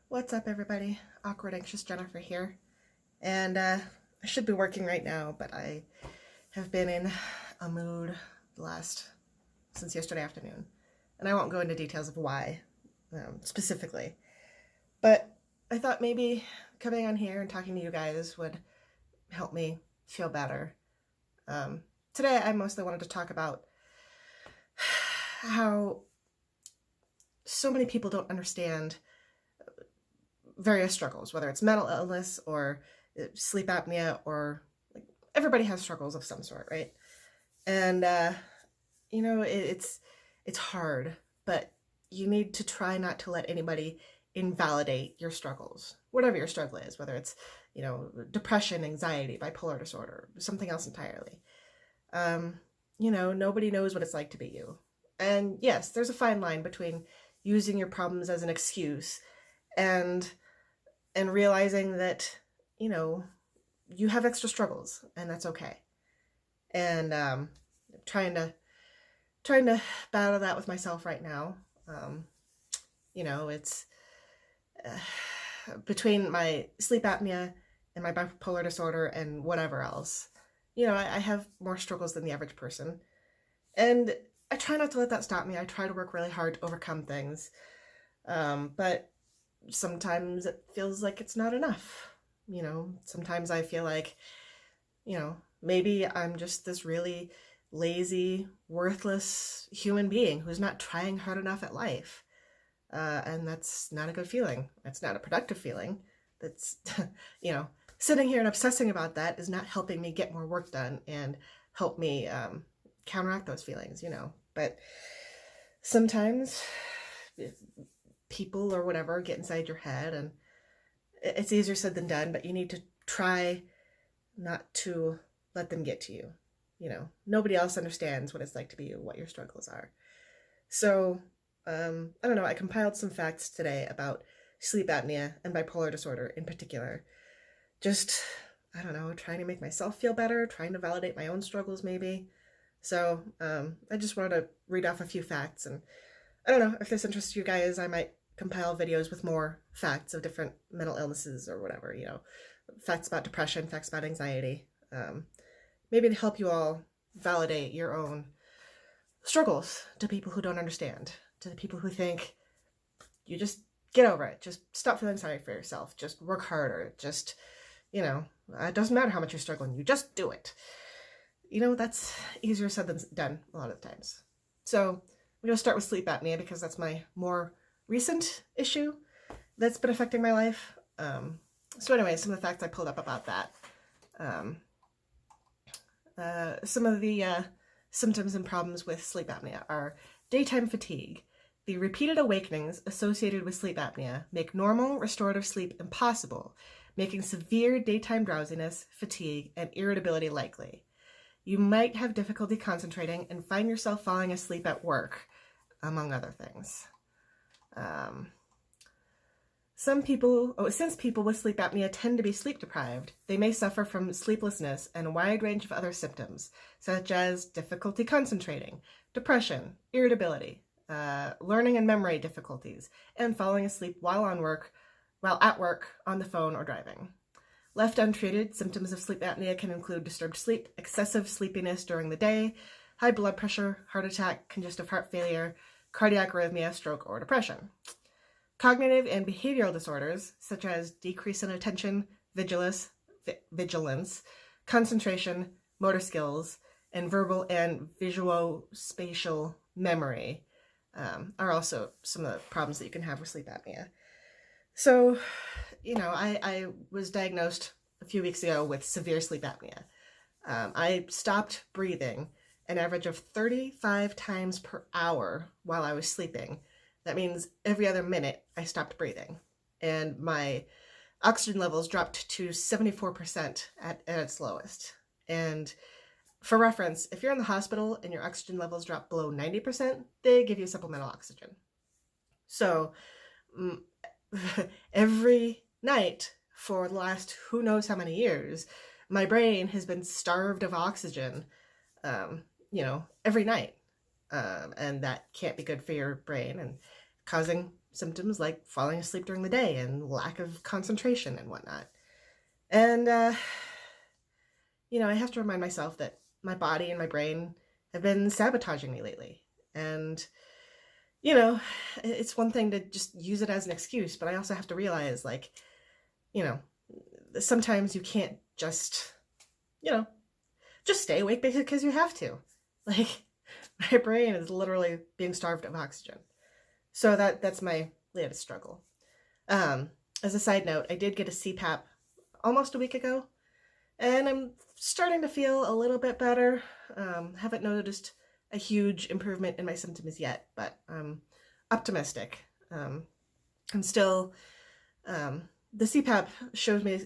What's up, everybody? Awkward Anxious Jennifer here. And I should be working right now, but I have been in a mood since yesterday afternoon. And I won't go into details of why specifically. But I thought maybe coming on here and talking to you guys would help me feel better. Today, I mostly wanted to talk about how so many people don't understand various struggles, whether it's mental illness or sleep apnea, or like, everybody has struggles of some sort, right? And it's hard, but you need to try not to let anybody invalidate your struggles, whatever your struggle is, whether it's depression, anxiety, bipolar disorder, something else entirely. Nobody knows what it's like to be you. And yes, there's a fine line between using your problems as an excuse and realizing that, you have extra struggles and that's okay. And trying to battle that with myself right now. It's between my sleep apnea and my bipolar disorder and whatever else. I have more struggles than the average person. And I try not to let that stop me. I try to work really hard to overcome things. But sometimes it feels like it's not enough. Sometimes I feel like, maybe I'm just this really lazy, worthless human being who's not trying hard enough at life. And that's not a good feeling. That's not a productive feeling. That's, sitting here and obsessing about that is not helping me get more work done and help me counteract those feelings, But sometimes people or whatever get inside your head, and it's easier said than done, but you need to try not to let them get to you. Nobody else understands what it's like to be you, what your struggles are. So, I don't know, I compiled some facts today about sleep apnea and bipolar disorder in particular. Just, I don't know, trying to make myself feel better, trying to validate my own struggles maybe. So, I just wanted to read off a few facts, and I don't know if this interests you guys. I might compile videos with more facts of different mental illnesses or whatever, facts about depression, facts about anxiety, maybe to help you all validate your own struggles to people who don't understand, to the people who think you just get over it, just stop feeling sorry for yourself, just work harder, just, it doesn't matter how much you're struggling, you just do it. That's easier said than done a lot of the times. So I'm going to start with sleep apnea because that's my more recent issue that's been affecting my life. So anyway, some of the facts I pulled up about that. Some of the symptoms and problems with sleep apnea are daytime fatigue. The repeated awakenings associated with sleep apnea make normal restorative sleep impossible, making severe daytime drowsiness, fatigue, and irritability likely. You might have difficulty concentrating and find yourself falling asleep at work, among other things. Since people with sleep apnea tend to be sleep deprived, they may suffer from sleeplessness and a wide range of other symptoms, such as difficulty concentrating, depression, irritability, learning and memory difficulties, and falling asleep while at work, on the phone, or driving. Left untreated, symptoms of sleep apnea can include disturbed sleep, excessive sleepiness during the day, high blood pressure, heart attack, congestive heart failure, cardiac arrhythmia, stroke, or depression. Cognitive and behavioral disorders, such as decrease in attention, vigilance, concentration, motor skills, and verbal and visuospatial memory, are also some of the problems that you can have with sleep apnea. So, I was diagnosed a few weeks ago with severe sleep apnea. I stopped breathing an average of 35 times per hour while I was sleeping. That means every other minute I stopped breathing. And my oxygen levels dropped to 74% at its lowest. And for reference, if you're in the hospital and your oxygen levels drop below 90%, they give you supplemental oxygen. So every night for the last who knows how many years, my brain has been starved of oxygen, every night. And that can't be good for your brain and causing symptoms like falling asleep during the day and lack of concentration and whatnot. And, I have to remind myself that my body and my brain have been sabotaging me lately. And, it's one thing to just use it as an excuse, but I also have to realize, like, sometimes you can't just stay awake because you have to. Like, my brain is literally being starved of oxygen. So that's my latest struggle. As a side note, I did get a CPAP almost a week ago, and I'm starting to feel a little bit better. Haven't noticed a huge improvement in my symptoms yet, but I'm optimistic. I'm still, the CPAP shows me,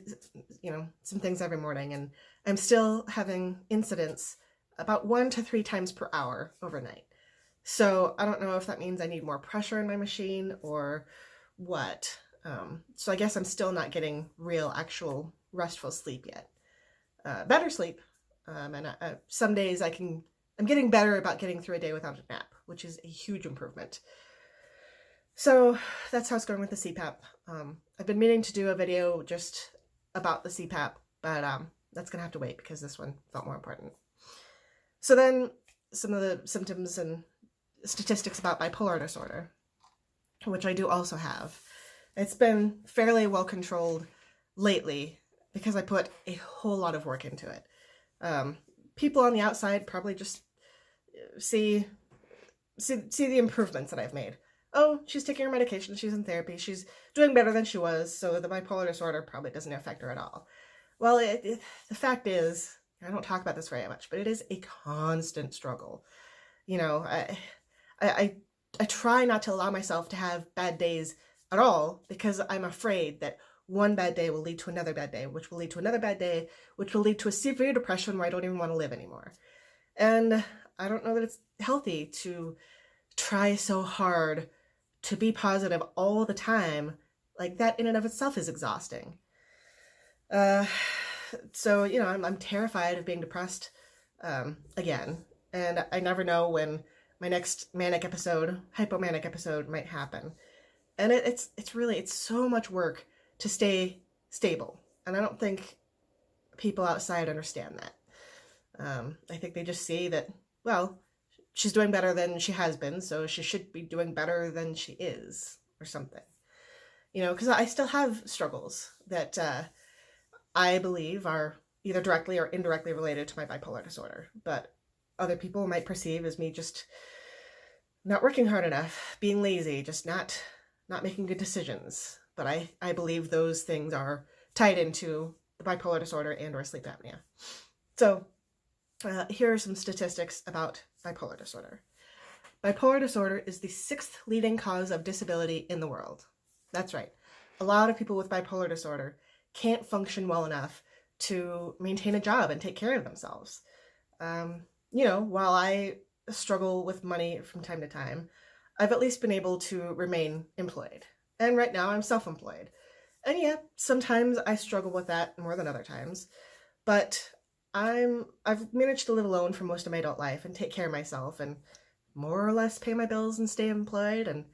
some things every morning, and I'm still having incidents about 1 to 3 times per hour overnight. So I don't know if that means I need more pressure in my machine or what. So I guess I'm still not getting real, actual restful sleep yet. Better sleep. And some days I'm getting better about getting through a day without a nap, which is a huge improvement. So that's how it's going with the CPAP. I've been meaning to do a video just about the CPAP, but that's going to have to wait because this one felt more important. So then some of the symptoms and statistics about bipolar disorder, which I do also have. It's been fairly well controlled lately because I put a whole lot of work into it. People on the outside probably just see the improvements that I've made. Oh, she's taking her medication, she's in therapy, she's doing better than she was, so the bipolar disorder probably doesn't affect her at all. Well, the fact is, I don't talk about this very much, but it is a constant struggle. I try not to allow myself to have bad days at all because I'm afraid that one bad day will lead to another bad day, which will lead to another bad day, which will lead to a severe depression where I don't even want to live anymore. And I don't know that it's healthy to try so hard to be positive all the time. Like, that in and of itself is exhausting. So, I'm terrified of being depressed again. And I never know when my next hypomanic episode might happen. And it's so much work to stay stable. And I don't think people outside understand that. I think they just see that, well, she's doing better than she has been, so she should be doing better than she is, or something. Because I still have struggles that I believe are either directly or indirectly related to my bipolar disorder, but other people might perceive as me just not working hard enough, being lazy, just not making good decisions. But I believe those things are tied into the bipolar disorder and or sleep apnea. So here are some statistics about bipolar disorder. Bipolar disorder is the 6th leading cause of disability in the world. That's right. A lot of people with bipolar disorder can't function well enough to maintain a job and take care of themselves. While I struggle with money from time to time, I've at least been able to remain employed. And right now I'm self-employed. And yeah, sometimes I struggle with that more than other times, but I've managed to live alone for most of my adult life and take care of myself and more or less pay my bills and stay employed. And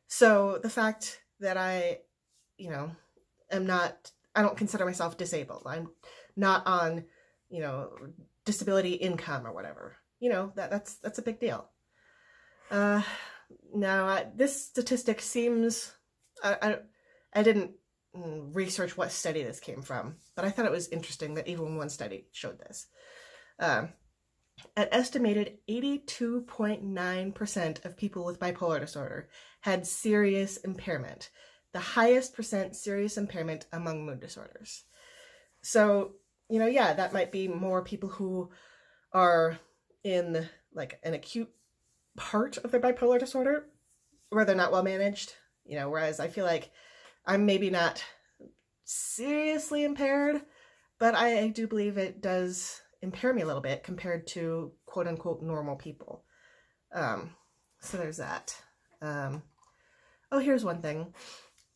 so the fact that I don't consider myself disabled. I'm not on, disability income or whatever. That's a big deal. Now, this statistic seems, I didn't research what study this came from, but I thought it was interesting that even one study showed this. An estimated 82.9% of people with bipolar disorder had serious impairment, the highest percent serious impairment among mood disorders. So, that might be more people who are in like an acute part of their bipolar disorder where they're not well managed, whereas I feel like I'm maybe not seriously impaired, but I do believe it does impair me a little bit compared to quote unquote normal people. So there's that. Here's one thing.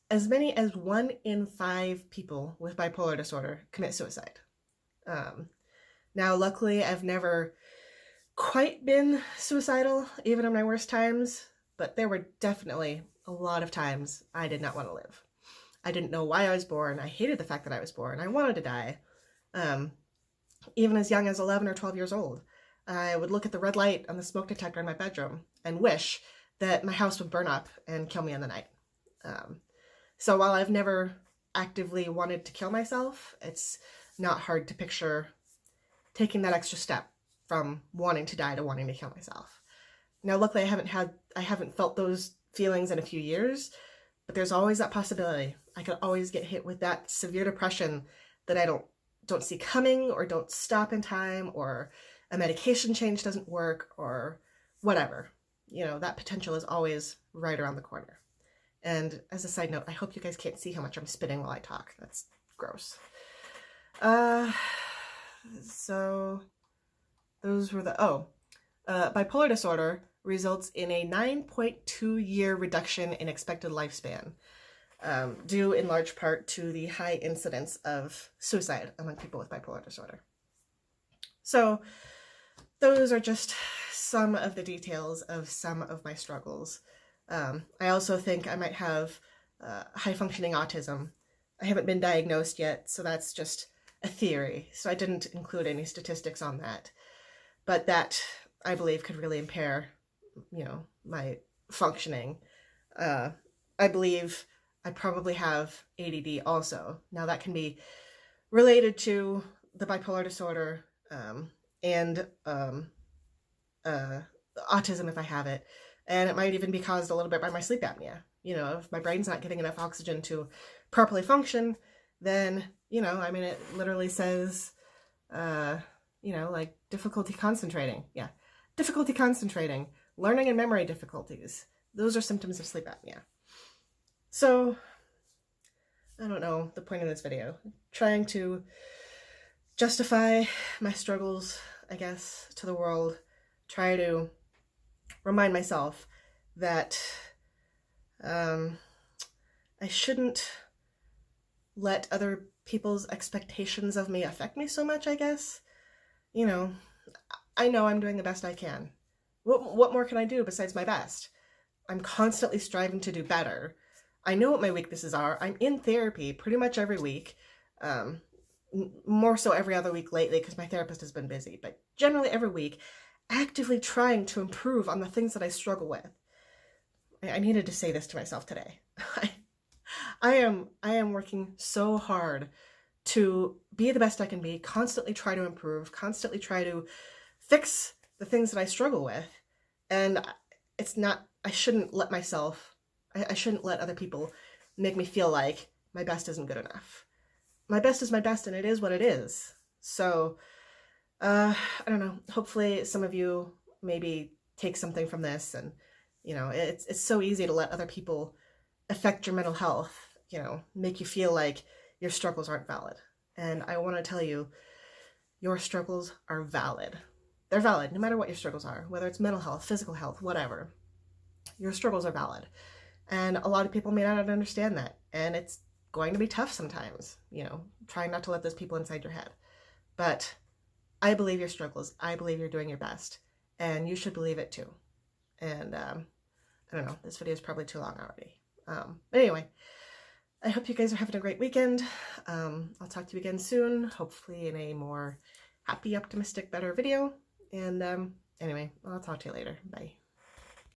As many as 1 in 5 people with bipolar disorder commit suicide. Now, luckily, I've never quite been suicidal, even in my worst times, but there were definitely a lot of times I did not want to live. I didn't know why I was born. I hated the fact that I was born. I wanted to die. Even as young as 11 or 12 years old, I would look at the red light on the smoke detector in my bedroom and wish that my house would burn up and kill me in the night. So while I've never actively wanted to kill myself, it's not hard to picture taking that extra step from wanting to die to wanting to kill myself. Now, luckily, I haven't felt those feelings in a few years, but there's always that possibility. I could always get hit with that severe depression that I don't see coming, or don't stop in time, or a medication change doesn't work, or whatever. You know, that potential is always right around the corner. And as a side note, I hope you guys can't see how much I'm spitting while I talk. That's gross. So those were bipolar disorder results in a 9.2-year reduction in expected lifespan, due in large part to the high incidence of suicide among people with bipolar disorder. So those are just some of the details of some of my struggles. I also think I might have high-functioning autism. I haven't been diagnosed yet, so that's just a theory. So I didn't include any statistics on that. But that, I believe, could really impair, my functioning. I believe I probably have ADD also. Now that can be related to the bipolar disorder and autism if I have it. And it might even be caused a little bit by my sleep apnea. If my brain's not getting enough oxygen to properly function, then, it literally says, like difficulty concentrating. Yeah, difficulty concentrating, learning and memory difficulties. Those are symptoms of sleep apnea. So, I don't know the point of this video. Trying to justify my struggles, I guess, to the world. Try to remind myself that I shouldn't let other people's expectations of me affect me so much, I guess. I know I'm doing the best I can. What more can I do besides my best? I'm constantly striving to do better. I know what my weaknesses are. I'm in therapy pretty much every week. More so every other week lately because my therapist has been busy, but generally every week, actively trying to improve on the things that I struggle with. I needed to say this to myself today. I am working so hard to be the best I can be, constantly try to improve, constantly try to fix the things that I struggle with. And I shouldn't let other people make me feel like my best isn't good enough. My best is my best, and it is what it is. So, I don't know, hopefully some of you maybe take something from this, and, it's so easy to let other people affect your mental health, make you feel like your struggles aren't valid. And I want to tell you, your struggles are valid. They're valid no matter what your struggles are, whether it's mental health, physical health, whatever. Your struggles are valid. And a lot of people may not understand that. And it's going to be tough sometimes, trying not to let those people inside your head. But I believe your struggles. I believe you're doing your best. And you should believe it too. And I don't know, this video is probably too long already. But anyway, I hope you guys are having a great weekend. I'll talk to you again soon, hopefully in a more happy, optimistic, better video. And anyway, I'll talk to you later. Bye.